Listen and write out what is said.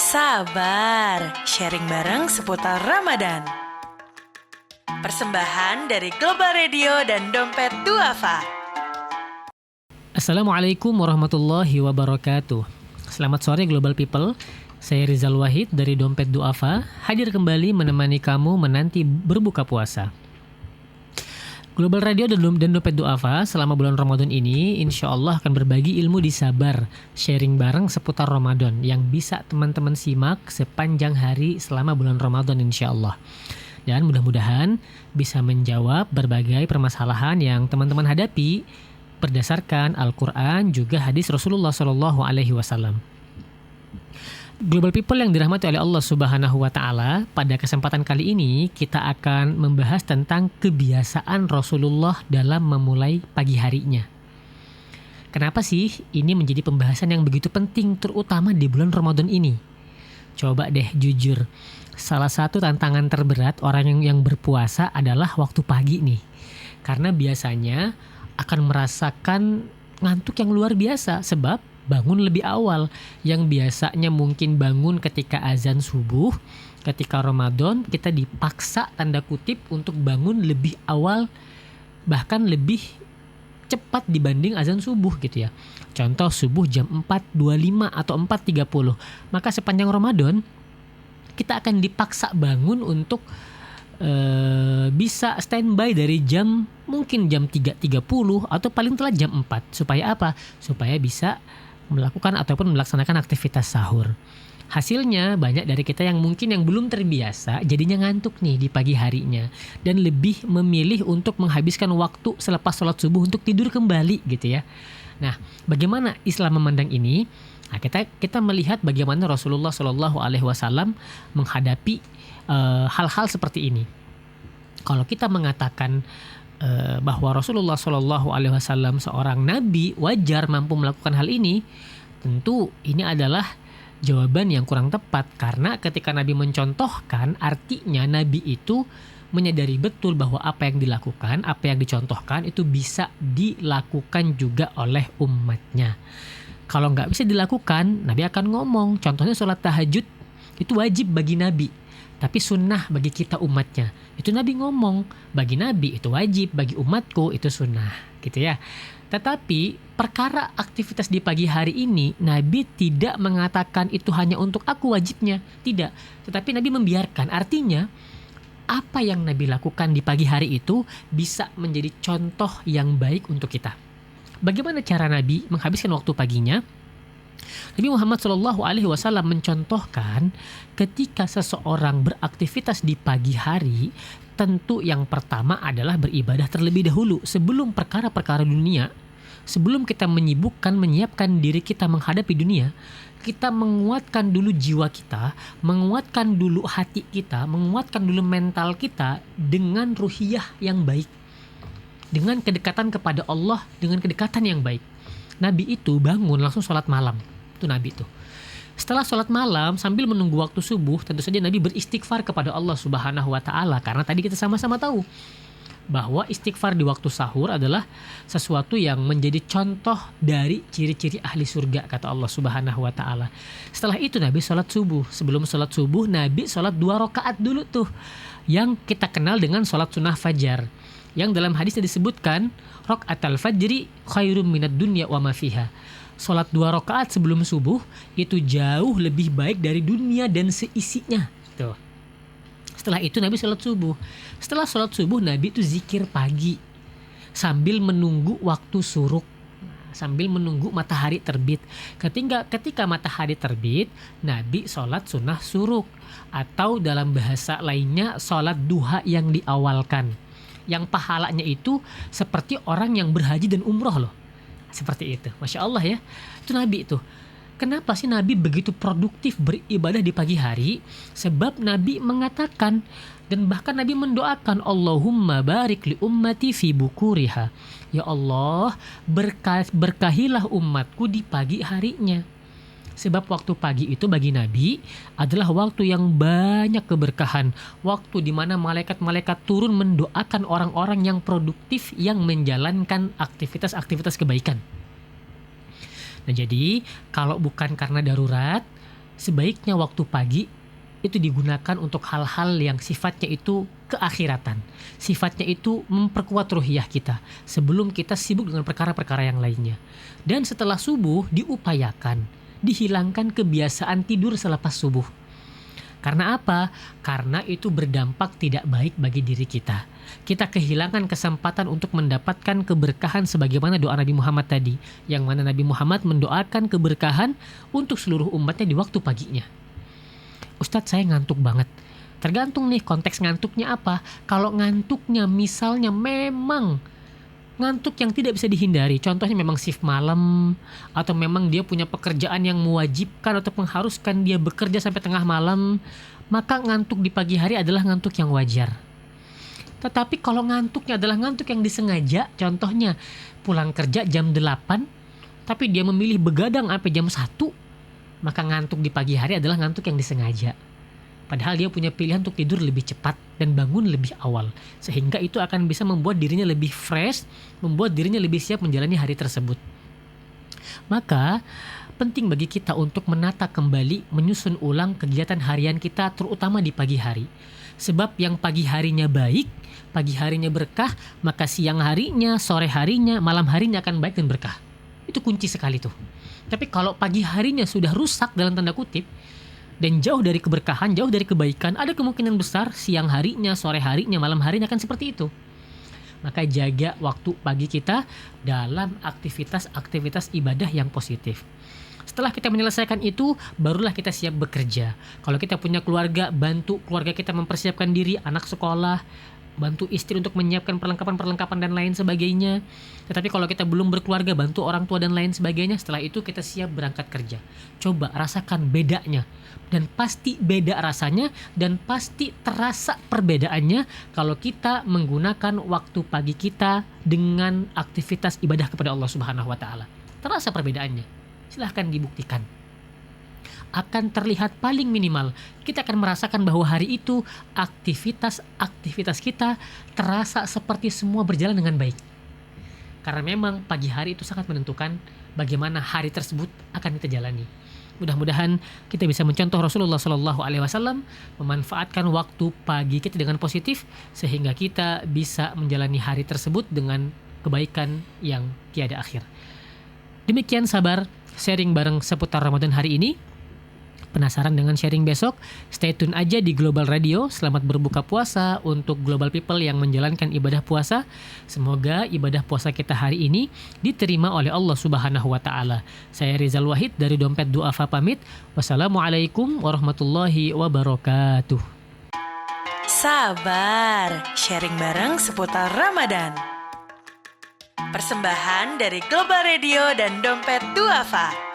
Sabar, sharing bareng seputar Ramadan. Persembahan dari Global Radio dan Dompet Duafa. Assalamualaikum warahmatullahi wabarakatuh. Selamat sore Global People. Saya Rizal Wahid dari Dompet Duafa, hadir kembali menemani kamu menanti berbuka puasa. Global Radio dan Dompet Duafa selama bulan Ramadan ini insya Allah akan berbagi ilmu di sabar, sharing bareng seputar Ramadan yang bisa teman-teman simak sepanjang hari selama bulan Ramadan insya Allah. Dan mudah-mudahan bisa menjawab berbagai permasalahan yang teman-teman hadapi berdasarkan Al-Quran juga hadis Rasulullah SAW. Global People yang dirahmati oleh Allah Subhanahu wa Ta'ala, pada kesempatan kali ini kita akan membahas tentang kebiasaan Rasulullah dalam memulai pagi harinya. Kenapa sih ini menjadi pembahasan yang begitu penting, terutama di bulan Ramadan ini? Coba deh jujur, salah satu tantangan terberat orang yang berpuasa adalah waktu pagi nih. Karena biasanya akan merasakan ngantuk yang luar biasa sebab bangun lebih awal. Yang biasanya mungkin bangun ketika azan subuh, ketika Ramadan kita dipaksa tanda kutip untuk bangun lebih awal, bahkan lebih cepat dibanding azan subuh gitu ya. Contoh subuh jam 4.25 atau 4.30. Maka sepanjang Ramadan kita akan dipaksa bangun untuk bisa standby dari mungkin jam 3.30 atau paling telat jam 4. Supaya apa? Supaya bisa melakukan ataupun melaksanakan aktivitas sahur. Hasilnya banyak dari kita yang mungkin yang belum terbiasa jadinya ngantuk nih di pagi harinya dan lebih memilih untuk menghabiskan waktu selepas sholat subuh untuk tidur kembali gitu ya. Nah, bagaimana Islam memandang ini? Nah, kita melihat bagaimana Rasulullah SAW menghadapi hal-hal seperti ini. Kalau kita mengatakan bahwa Rasulullah SAW seorang nabi wajar mampu melakukan hal ini, tentu ini adalah jawaban yang kurang tepat, karena ketika Nabi mencontohkan artinya Nabi itu menyadari betul bahwa apa yang dilakukan, apa yang dicontohkan itu bisa dilakukan juga oleh umatnya. Kalau nggak bisa dilakukan, Nabi akan ngomong, contohnya sholat tahajud itu wajib bagi Nabi, tapi sunnah bagi kita umatnya. Itu Nabi ngomong, bagi Nabi itu wajib, bagi umatku itu sunnah gitu ya. Tetapi perkara aktivitas di pagi hari ini, Nabi tidak mengatakan itu hanya untuk aku wajibnya, tidak. Tetapi Nabi membiarkan, artinya apa yang Nabi lakukan di pagi hari itu bisa menjadi contoh yang baik untuk kita. Bagaimana cara Nabi menghabiskan waktu paginya? Nabi Muhammad SAW mencontohkan ketika seseorang beraktivitas di pagi hari, tentu yang pertama adalah beribadah terlebih dahulu sebelum perkara-perkara dunia. Sebelum kita menyiapkan diri kita menghadapi dunia, kita menguatkan dulu jiwa kita, menguatkan dulu hati kita, menguatkan dulu mental kita dengan ruhiyah yang baik, dengan kedekatan kepada Allah, dengan kedekatan yang baik. Nabi itu bangun langsung sholat malam. Itu Nabi tuh. Setelah sholat malam sambil menunggu waktu subuh, tentu saja Nabi beristighfar kepada Allah Subhanahu wa Ta'ala. Karena tadi kita sama-sama tahu bahwa istighfar di waktu sahur adalah sesuatu yang menjadi contoh dari ciri-ciri ahli surga, kata Allah Subhanahu wa Ta'ala. Setelah itu Nabi sholat subuh. Sebelum sholat subuh Nabi sholat 2 rakaat dulu tuh, yang kita kenal dengan sholat sunnah fajar, yang dalam hadisnya disebutkan rakaatul fajri khairum minad dunya wa ma fiha. Sholat 2 rakaat sebelum subuh itu jauh lebih baik dari dunia dan seisinya. Tuh. Setelah itu Nabi sholat subuh. Setelah sholat subuh Nabi itu zikir pagi sambil menunggu waktu suruk, sambil menunggu matahari terbit. Ketika matahari terbit, Nabi sholat sunnah suruk, atau dalam bahasa lainnya sholat duha yang diawalkan, yang pahalanya itu seperti orang yang berhaji dan umroh loh. Seperti itu, Masya Allah ya. Itu Nabi itu. Kenapa sih Nabi begitu produktif beribadah di pagi hari? Sebab Nabi mengatakan, dan bahkan Nabi mendoakan, Allahumma barik li ummati fi bukuriha. Ya Allah, berkahilah umatku di pagi harinya. Sebab waktu pagi itu bagi Nabi adalah waktu yang banyak keberkahan. Waktu di mana malaikat-malaikat turun mendoakan orang-orang yang produktif, yang menjalankan aktivitas-aktivitas kebaikan. Nah jadi kalau bukan karena darurat, sebaiknya waktu pagi itu digunakan untuk hal-hal yang sifatnya itu keakhiratan. Sifatnya itu memperkuat ruhiyah kita sebelum kita sibuk dengan perkara-perkara yang lainnya. Dan setelah subuh diupayakan, dihilangkan kebiasaan tidur selepas subuh. Karena apa? Karena itu berdampak tidak baik bagi diri kita. Kita kehilangan kesempatan untuk mendapatkan keberkahan sebagaimana doa Nabi Muhammad tadi. Yang mana Nabi Muhammad mendoakan keberkahan untuk seluruh umatnya di waktu paginya. Ustadz, saya ngantuk banget. Tergantung nih konteks ngantuknya apa. Kalau ngantuknya misalnya memang ngantuk yang tidak bisa dihindari, contohnya memang shift malam, atau memang dia punya pekerjaan yang mewajibkan atau mengharuskan dia bekerja sampai tengah malam, maka ngantuk di pagi hari adalah ngantuk yang wajar. Tetapi kalau ngantuknya adalah ngantuk yang disengaja, contohnya pulang kerja jam 8, tapi dia memilih begadang sampai jam 1, maka ngantuk di pagi hari adalah ngantuk yang disengaja. Padahal dia punya pilihan untuk tidur lebih cepat dan bangun lebih awal. Sehingga itu akan bisa membuat dirinya lebih fresh, membuat dirinya lebih siap menjalani hari tersebut. Maka penting bagi kita untuk menata kembali, menyusun ulang kegiatan harian kita terutama di pagi hari. Sebab yang pagi harinya baik, pagi harinya berkah, maka siang harinya, sore harinya, malam harinya akan baik dan berkah. Itu kunci sekali tuh. Tapi kalau pagi harinya sudah rusak dalam tanda kutip dan jauh dari keberkahan, jauh dari kebaikan, ada kemungkinan besar siang harinya, sore harinya, malam harinya akan seperti itu. Maka jaga waktu pagi kita dalam aktivitas-aktivitas ibadah yang positif. Setelah kita menyelesaikan itu, barulah kita siap bekerja. Kalau kita punya keluarga, bantu keluarga kita mempersiapkan diri, anak sekolah, bantu istri untuk menyiapkan perlengkapan-perlengkapan dan lain sebagainya. Tetapi kalau kita belum berkeluarga, bantu orang tua dan lain sebagainya. Setelah itu kita siap berangkat kerja. Coba rasakan bedanya. Dan pasti beda rasanya dan pasti terasa perbedaannya kalau kita menggunakan waktu pagi kita dengan aktivitas ibadah kepada Allah Subhanahu wa taala. Terasa perbedaannya. Silahkan dibuktikan. Akan terlihat paling minimal kita akan merasakan bahwa hari itu aktivitas kita terasa seperti semua berjalan dengan baik. Karena memang pagi hari itu sangat menentukan bagaimana hari tersebut akan kita jalani. Mudah-mudahan kita bisa mencontoh Rasulullah SAW memanfaatkan waktu pagi kita dengan positif sehingga kita bisa menjalani hari tersebut dengan kebaikan yang tiada akhir. Demikian sabar sharing bareng seputar Ramadan hari ini. Penasaran dengan sharing besok? Stay tune aja di Global Radio. Selamat berbuka puasa untuk global people yang menjalankan ibadah puasa. Semoga ibadah puasa kita hari ini diterima oleh Allah Subhanahu wa taala. Saya Rizal Wahid dari Dompet Duafa pamit. Wassalamualaikum warahmatullahi wabarakatuh. Sabar, sharing bareng seputar Ramadan. Persembahan dari Global Radio dan Dompet Duafa.